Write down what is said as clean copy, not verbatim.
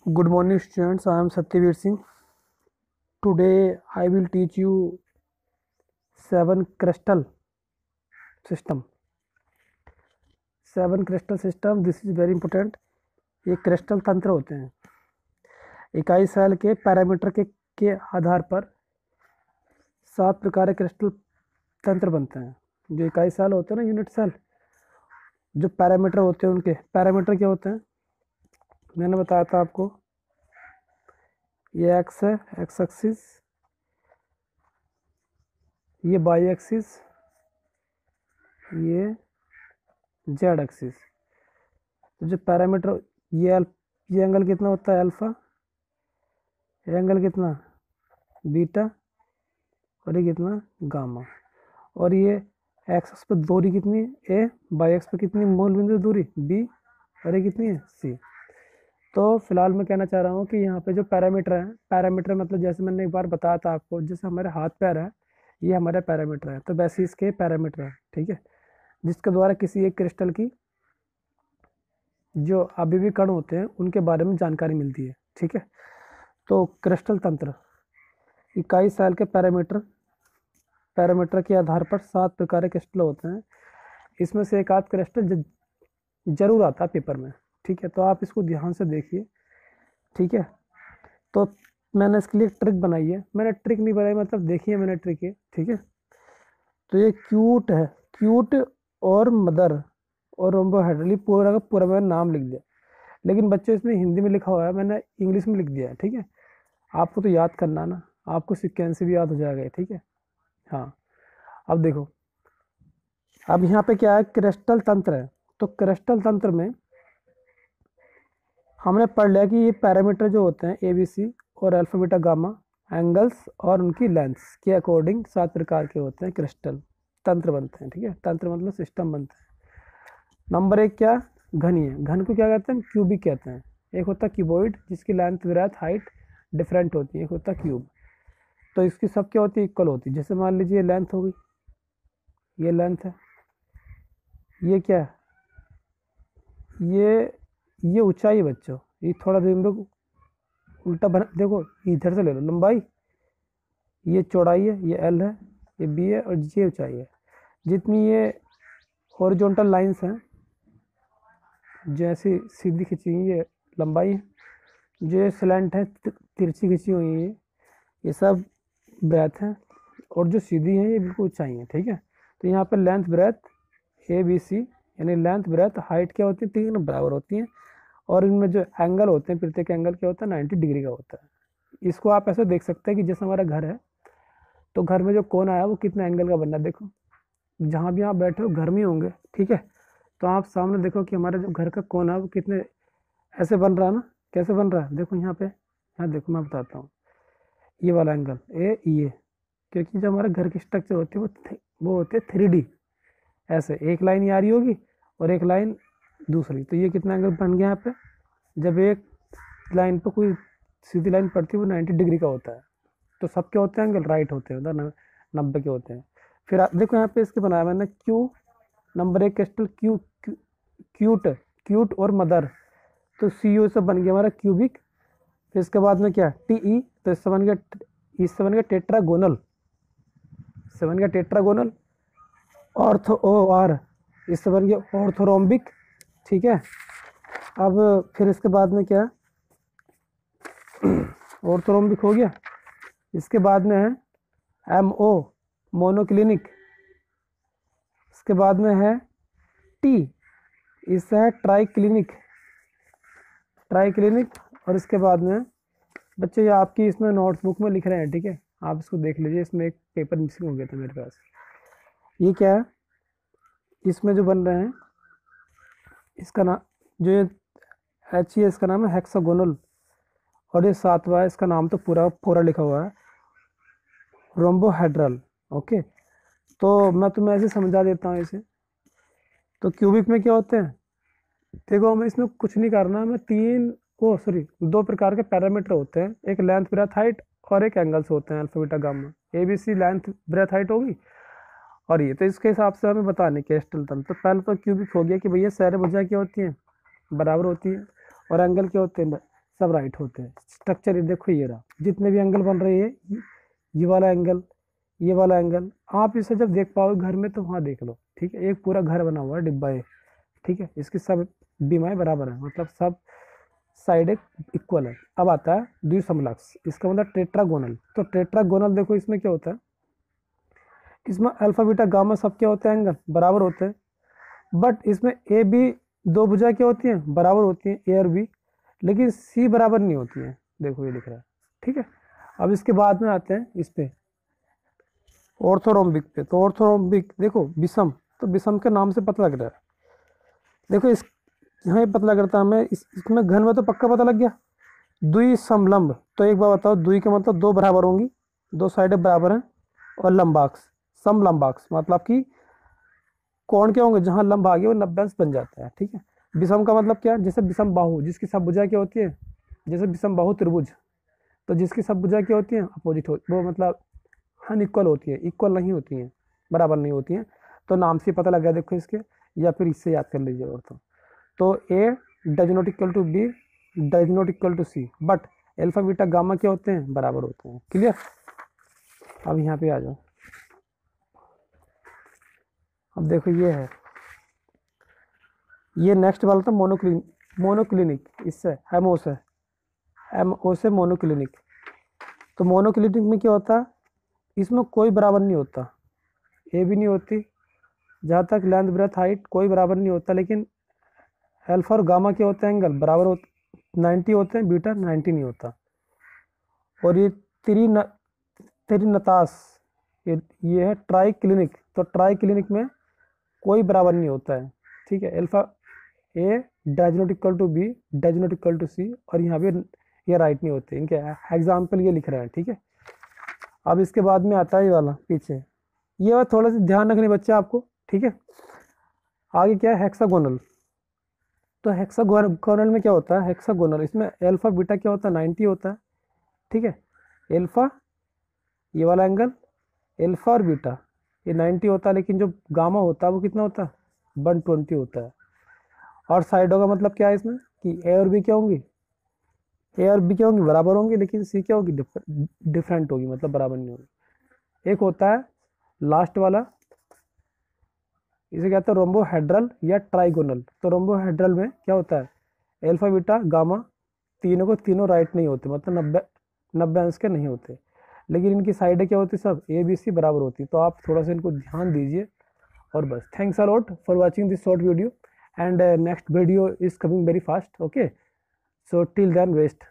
Good morning, students. I am Satyavir Singh. Today, I will teach you seven crystal system. Seven crystal system. This is very important. ये crystal तंत्र होते हैं। इकाई cell के parameter के आधार पर 7 प्रकार के क्रिस्टल तंत्र बनते हैं। जो इकाई सेल होते हैं ना, यूनिट सेल, जो पैरामीटर होते हैं, उनके पैरामीटर क्या होते हैं मैंने बताया था आपको। ये एक्स है, एक्स एक्सिस, ये वाई एक्सिस, ये जेड एक्सिस। तो जो पैरामीटर, ये एंगल कितना होता है अल्फा, ये एंगल कितना बीटा, और ये कितना गामा। और ये एक्स एक्स पर दूरी कितनी है ए, वाई एक्स पर कितनी मूल बिंदु दूरी बी, और ये कितनी है सी। तो फिलहाल मैं कहना चाह रहा हूँ कि यहाँ पे जो पैरामीटर है, पैरामीटर मतलब जैसे मैंने एक बार बताया था आपको, जैसे हमारे हाथ पैर है, ये हमारे पैरामीटर है, तो वैसे इसके पैरामीटर है, ठीक है, जिसके द्वारा किसी एक क्रिस्टल की जो अभी भी कण होते हैं उनके बारे में जानकारी मिलती है, ठीक है। तो क्रिस्टल तंत्र, इकाई सेल के पैरामीटर के आधार पर 7 प्रकार के क्रिस्टल होते हैं। इसमें से एक आध क्रिस्टल जरूर आता है पेपर में, ठीक है, तो आप इसको ध्यान से देखिए, ठीक है। तो मैंने इसके लिए ट्रिक बनाई है, मैंने ट्रिक नहीं बनाई, मतलब देखिए मैंने ट्रिक है, ठीक है। तो ये क्यूट है, क्यूट और मदर और रोम्बोहेड्रल, पूरा का पूरा मैंने नाम लिख दिया, लेकिन बच्चों इसमें हिंदी में लिखा हुआ है, मैंने इंग्लिश में लिख दिया है, ठीक है। आपको तो याद करना ना, आपको सिक्वेंस भी याद हो जाएगा, ठीक है। हाँ, अब देखो, अब यहाँ पे क्या है, क्रिस्टल तंत्र है। तो क्रिस्टल तंत्र में हमने पढ़ लिया कि ये पैरामीटर जो होते हैं ए बी सी और अल्फा बीटा गामा, एंगल्स और उनकी लेंथ्स के अकॉर्डिंग 7 प्रकार के होते हैं क्रिस्टल तंत्र बनते हैं, ठीक है। तंत्र मतलब सिस्टम बनते हैं। नंबर 1 क्या, घनी है। घन को क्या कहते हैं, क्यूबिक कहते हैं। एक होता है क्यूबॉइड जिसकी लेंथ ब्रेथ हाइट डिफरेंट होती है, एक होता है क्यूब। तो इसकी सब क्या होती है, इक्वल होती है। जैसे मान लीजिए लेंथ हो गई, ये लेंथ है, ये क्या है, ये ऊंचाई है बच्चों। ये थोड़ा देखो उल्टा बना, देखो इधर से ले लो, लंबाई, ये चौड़ाई है, ये एल है, ये बी है, और ये ऊंचाई है। जितनी ये हॉरिजॉन्टल लाइंस हैं, जैसी सीधी खींची हुई ये लंबाई है, जो ये स्लैंट है तिरछी खींची हुई है, ये सब ब्रेथ है, और जो सीधी है ये बिल्कुल ऊंचाई है, ठीक है। तो यहाँ पे length breadth A B C, यानी लेंथ ब्रेथ हाइट क्या होती है, तीन बराबर होती हैं। और इनमें जो एंगल होते हैं, प्रत्येक एंगल क्या होता है, 90 डिग्री का होता है। इसको आप ऐसे देख सकते हैं कि जैसे हमारा घर है, तो घर में जो कोना है वो कितने एंगल का बनना है। देखो जहाँ भी आप बैठे हो घर में होंगे, ठीक है, तो आप सामने देखो कि हमारा जो घर का कोना है वो कितने ऐसे बन रहा है ना, कैसे बन रहा है, देखो यहाँ पे, यहाँ देखो मैं बताता हूँ, ये वाला एंगल ये, क्योंकि जो हमारे घर की स्ट्रक्चर होती है वो होती है 3D। ऐसे एक लाइन ये आ रही होगी और एक लाइन दूसरी, तो ये कितना एंगल बन गया यहाँ पे, जब एक लाइन पर कोई सीधी लाइन पड़ती है वो 90 डिग्री का होता है। तो सब क्या होते हैं, एंगल राइट होते हैं, उधर 90 के होते हैं। फिर देखो यहाँ पे इसके बनाया मैंने Q, number 1 crystal cute cute और मदर, तो सी यू से बन गया हमारा क्यूबिक। फिर इसके बाद में क्या, टी ई, तो इससे बन गया टेट्रागोनल, इससे बन गया टेट्रागोनल। ऑर्थो ओ आर, इससे बन गया ऑर्थोरोम्बिक, ठीक है। अब फिर इसके बाद में क्या, ऑर्थोरोम्बिक हो गया। इसके बाद में है एम ओ, मोनोक्लिनिक। इसके बाद में है टी, इससे है ट्राइक्लिनिक, और इसके बाद में बच्चे ये आपकी इसमें नोटबुक में लिख रहे हैं, ठीक है, आप इसको देख लीजिए, इसमें एक पेपर मिसिंग हो गया था मेरे पास। ये क्या है, इसमें जो बन रहे हैं, इसका नाम जो ये एच ई, इसका नाम है हेक्सागोनल, और ये 7वां है, इसका नाम तो पूरा लिखा हुआ है, रोम्बोहेड्रल। ओके, तो मैं तुम्हें ऐसे समझा देता हूँ इसे। तो क्यूबिक में क्या होते हैं, देखो हमें इसमें कुछ नहीं करना, हमें 2 प्रकार के पैरामीटर होते हैं, एक लेंथ ब्रेथ हाइट और एक एंगल्स होते हैं, alpha beta gamma. A B C length breadth height होगी, और ये तो इसके हिसाब से हमें बताने क्रिस्टल तंत्र। तो पहले तो क्यूबिक हो गया कि भैया सारे भुजा क्या होती हैं, बराबर होती है, और एंगल क्या होते हैं सब राइट होते हैं। स्ट्रक्चर ये देखो, ये रहा, जितने भी एंगल बन रहे हैं, ये वाला एंगल, ये वाला एंगल, आप इसे जब देख पाओगे घर में तो वहाँ देख लो, ठीक है। एक पूरा घर बना हुआ है डिब्बा है, ठीक है, इसकी सब बीमाएं बराबर है, मतलब सब साइड इक्वल है। अब आता है द्विसमलक्ष, इसका मतलब टेट्रागोनल। तो टेट्रागोनल देखो इसमें क्या होता है, इसमें अल्फा बीटा गामा सब क्या होते हैं, एंगल बराबर होते हैं। बट इसमें ए बी दो भुजा क्या होती हैं, बराबर होती हैं, ए और बी, लेकिन सी बराबर नहीं होती है, देखो ये लिख रहा है, ठीक है। अब इसके बाद में आते हैं इस पे ऑर्थोरोम्बिक पे। तो ऑर्थोरोम्बिक देखो विषम, तो विषम के नाम से पता लग रहा है, देखो इस यहाँ पता लग रहा था हमें, इसमें घन में तो पक्का पता लग गया। द्विसमलंब, तो एक बार बताओ, द्वि का मतलब दो बराबर होंगी, दो साइडें बराबर हैं, और लंबाक्स समलंबाक्स मतलब कि कोण क्या होंगे, जहाँ लंब आ गया वो 90 अंश बन जाता है, ठीक है। विषम का मतलब क्या है, जैसे विषम बाहु जिसकी सब भुजा क्या होती है, जैसे विषम बाहु त्रिभुज, तो जिसकी सब भुजा क्या होती है, अपोजिट होती, वो मतलब अनइक्वल होती है, इक्वल नहीं होती हैं, बराबर नहीं होती हैं। तो नाम से पता लग गया देखो इसके, या फिर इससे याद कर लीजिए। और तो A does not equal to B, does not equal to C, but alpha beta gamma क्या होते हैं, बराबर होते हैं। क्लियर। अब यहाँ पे आ जाओ, अब देखो ये है, ये नेक्स्ट वाला था मोनोक्लिनिक, इससे एमओ से, एमओ से मोनोक्लिनिक। तो मोनोक्लिनिक में क्या होता है, इसमें कोई बराबर नहीं होता, ए भी नहीं होती, जहाँ तक लेंथ ब्रेथ हाइट कोई बराबर नहीं होता, लेकिन अल्फा और गामा क्या होते हैं, एंगल बराबर होते, 90 होते हैं, बीटा 90 नहीं होता। और ये त्रिनतास, ये है ट्राई क्लिनिक। तो ट्राई क्लिनिक में कोई बराबर नहीं होता है, ठीक है। Alpha A does not equal to B, does not equal to C, और यहाँ पे ये राइट नहीं होते, इनके एग्जाम्पल ये लिख रहा है, ठीक है। अब इसके बाद में आता है ये वाला पीछे, ये वाला थोड़ा सा ध्यान रखने बच्चे आपको, ठीक है। आगे क्या है, हेक्सागोनल। तो हेक्सागोनल में क्या होता है, हेक्सागोनल, इसमें अल्फा बीटा क्या होता है, 90 होता है, ठीक है। अल्फा ये वाला एंगल, अल्फा और बीटा ये 90 होता है, लेकिन जो गामा होता है वो कितना होता है, 120 होता है। और साइडों का मतलब क्या है इसमें, कि ए और बी क्या होंगी, ए और बी क्या होंगी, बराबर होंगी, लेकिन सी क्या होगी, डिफरेंट होगी, मतलब बराबर नहीं होगी। एक होता है लास्ट वाला, इसे कहते हैं रोम्बोहेड्रल या ट्राइगोनल। तो रोम्बोहेड्रल में क्या होता है, अल्फा बीटा गामा तीनों को तीनों राइट नहीं होते, मतलब 90 अंश के नहीं होते, लेकिन इनकी साइडें क्या होती, सब ए बी सी बराबर होती। तो आप थोड़ा सा इनको ध्यान दीजिए, और बस। Thanks a lot for watching this short video, and next video is coming very fast, okay, so till then rest.